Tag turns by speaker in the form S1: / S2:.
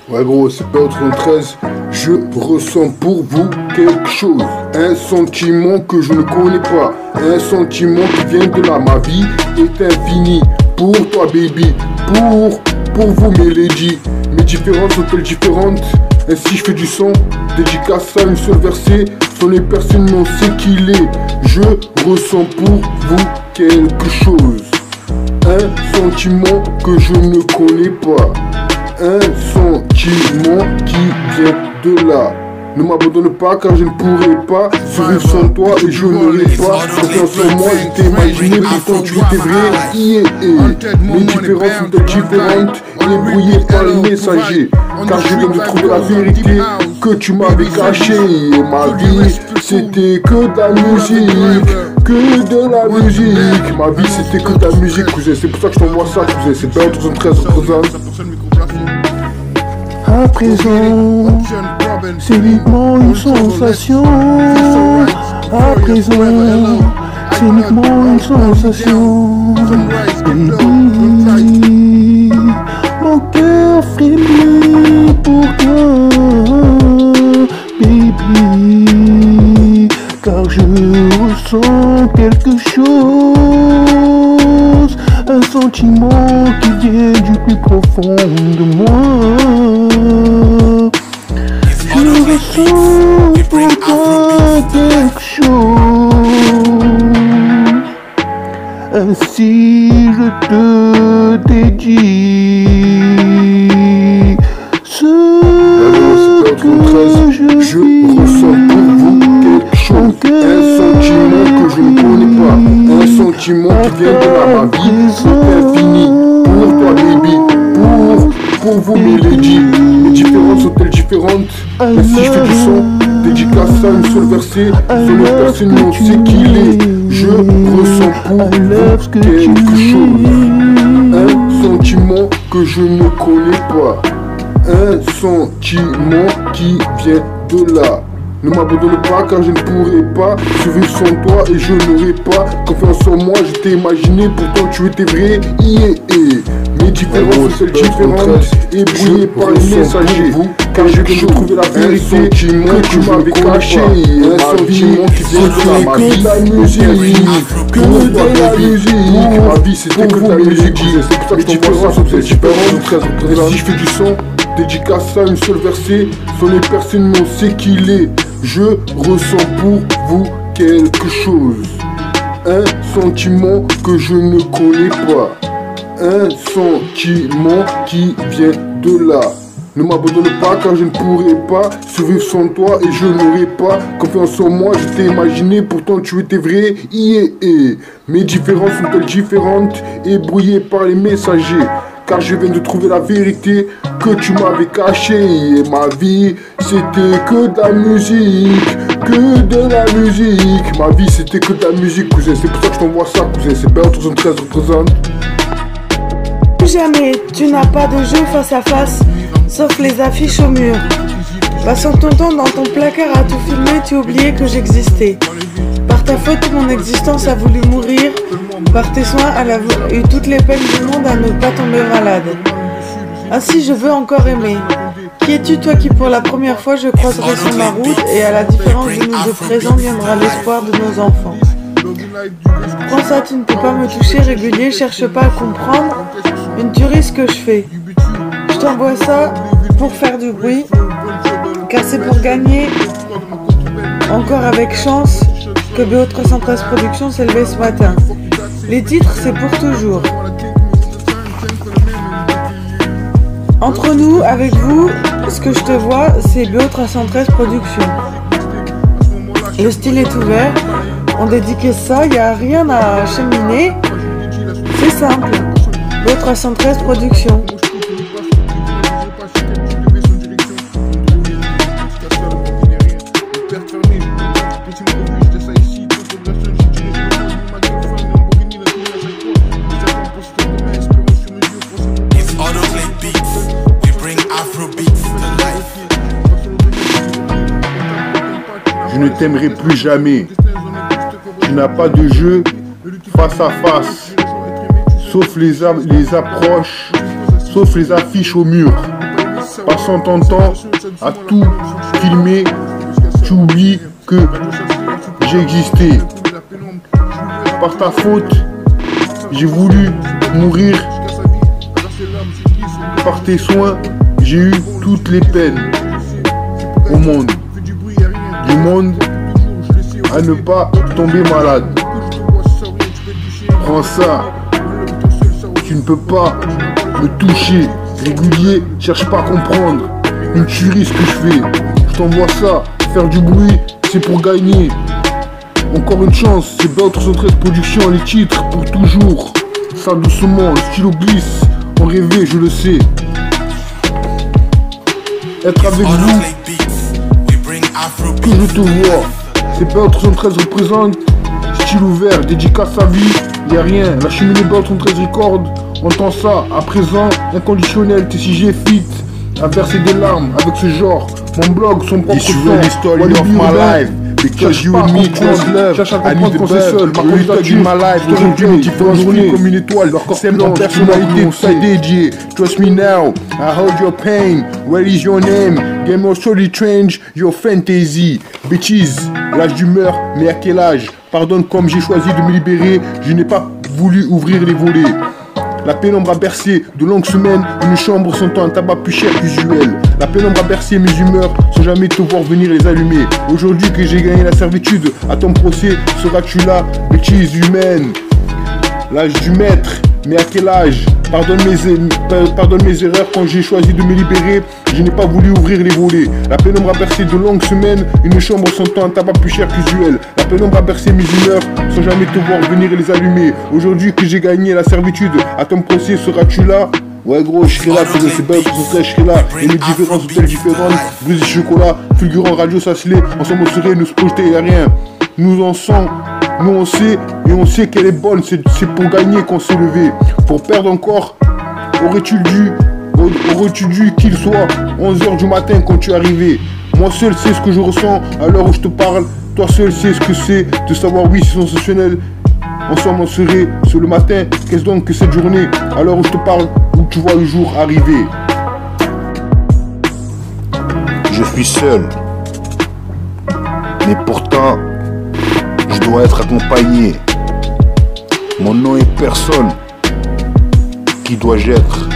S1: Ouais gros, c'est pas 13. Je ressens pour vous quelque chose. Un sentiment que je ne connais pas. Un sentiment qui vient de là. Ma vie est infinie. Pour toi baby. Pour vous mes ladies. Mes différences sont-elles différentes? Ainsi je fais du son. Dédicace à une seule versée. Sont les personnes non c'est qu'il est. Je ressens pour vous quelque chose. Un sentiment que je ne connais pas. Un sentiment qui vient de là. Ne m'abandonne pas car je ne pourrai pas survivre sans toi et je n'aurai pas confiance en moi. Je t'ai imaginé pourtant tu étais vrai. Mes différences sont différentes et brouillées par les messagers. Car je viens de trouver la vérité que tu m'avais cachée. Et ma vie c'était que de la musique. Que de la musique. Ma vie c'était que de la musique cousin. C'est pour ça que je t'envoie ça cousin. C'est bien 13 représente.
S2: À présent, c'est uniquement une sensation. À présent, c'est uniquement une sensation. Baby, mon cœur frémit pour toi. Baby, car je ressens quelque chose. Un sentiment qui vient du plus profond de moi. Je ressens pour toi quelque chose. Ainsi je te dédie ce que je
S1: ressens pour vous quelque chose. Un sentiment que je ne connais pas. Un sentiment qui vient de là. Ma vie c'est infini. Pour toi baby. Pour vous mes ladies. Mes différences sont-elles différentes? Ainsi je fais du son. Dédicace à une seule versée. Sur les personnes non c'est qu'il est. Je ressens pour vous quelque chose. Un sentiment que je ne connais pas. Un sentiment qui vient de là. Ne m'abandonne pas car je ne pourrai pas survivre sans toi et je n'aurai pas confiance en moi. Je t'ai imaginé pourtant tu étais vrai. Mes différences sont différentes et brouillées par les messagers. Car je viens de trouver la vérité que tu m'avais caché. Un sentiment qui vient de la vie. La musique, que de la musique. Ma vie c'était que de la musique. Mes différences sont différentes. Si je fais du son, dédicace à une seule versée. Sont les personnes non c'est qu'il est. Je ressens pour vous quelque chose. Un sentiment que je ne connais pas. Un sentiment qui vient de là. Ne m'abandonne pas car je ne pourrai pas survivre sans toi et je n'aurai pas confiance en moi. Je t'ai imaginé pourtant tu étais vrai. Mes différences sont-elles différentes et brouillées par les messagers. Car je viens de trouver la vérité que tu m'avais cachée. Et ma vie c'était que de la musique. Que de la musique. Ma vie c'était que de la musique cousin. C'est pour ça que je t'envoie ça cousin. C'est bien 13 représente.
S3: Jamais tu n'as pas de jeu face à face, sauf les affiches au mur. Passant ton temps dans ton placard à tout filmer, tu oubliais que j'existais. Par ta faute, mon existence a voulu mourir. Par tes soins, elle a eu toutes les peines du monde à ne pas tomber malade. Ainsi, je veux encore aimer. Qui es-tu, toi qui pour la première fois je croiserai sur ma route et à la différence de nous deux présents viendra l'espoir de nos enfants. Prends ça, tu ne peux pas me toucher régulier, cherche pas à comprendre une tuerie ce que je fais. Je t'envoie ça pour faire du bruit, car c'est pour gagner, encore avec chance, que BO313 Productions s'est levé ce matin. Les titres, c'est pour toujours. Entre nous, avec vous, ce que je te vois, c'est BO313 Productions. Le style est ouvert, on dédicace ça, il n'y a rien à cheminer, c'est simple. BO313 Productions.
S1: Je ne t'aimerai plus jamais. Tu n'as pas de jeu face à face. Sauf les approches sauf les affiches au mur. Passant ton temps à tout filmer, tu oublies que j'ai existé. Par ta faute, j'ai voulu mourir. Par tes soins, j'ai eu toutes les peines au monde. Du monde à ne pas tomber malade. Prends ça. Tu ne peux pas me toucher. Régulier, cherche pas à comprendre. Une tuerie ce que je fais. Je t'envoie ça. Faire du bruit, c'est pour gagner. Encore une chance, c'est Beau 313 Productions, les titres pour toujours. Ça doucement, le stylo glisse. On rêvait, je le sais. Être avec vous, que je te vois. C'est Beau 313 représente. Style ouvert, dédicace à vie. Y'a rien, la cheminée Beau 313 record. On entend ça, à présent, inconditionnel, TCG fit. À verser des larmes avec ce genre. Mon blog, son propre
S4: If you really story of my life, because you and me trust love, I need the best, really study my life, aujourd'hui tu fais journée comme une étoile, c'est mon personnalité, tout ça est dédié, trust me now, I hold your pain, where is your name, game of story strange, your fantasy, bitches, l'âge d'humeur, mais à quel âge, pardonne comme j'ai choisi de me libérer, je n'ai pas voulu ouvrir les volets. La pénombre a bercé de longues semaines, une chambre sentant un tabac plus cher qu'usuel. La pénombre a bercé mes humeurs sans jamais te voir venir les allumer. Aujourd'hui que j'ai gagné la servitude, à ton procès seras-tu là, bêtise humaine. L'âge du maître, mais à quel âge? Pardonne mes erreurs quand j'ai choisi de me libérer, je n'ai pas voulu ouvrir les volets. La pénombre a bercé de longues semaines, une chambre sentant un tabac plus cher qu'usuel. La pénombre a bercé mes humeurs sans jamais te voir venir les allumer. Aujourd'hui que j'ai gagné la servitude, à ton procès seras-tu là? Ouais gros, je serai là, c'est Beau 313, je serai là. Et les différences sont telles différentes. Brise et chocolat, fulgurant, radio, ça se l'est. Ensemble on serait, nous se projeter, y'a rien. Nous en sent, nous on sait, et on sait qu'elle est bonne. C'est pour gagner qu'on s'est levé. Pour perdre encore, aurais-tu dû qu'il soit 11h du matin quand tu es arrivé. Moi seul sais ce que je ressens à l'heure où je te parle. Toi seul sais ce que c'est de savoir oui c'est sensationnel. Ensemble on serait sur le matin. Qu'est-ce donc que cette journée à l'heure où je te parle, où tu vois le jour arriver. Je suis seul, mais pourtant je dois être accompagné. Mon nom est personne. Qui dois-je être?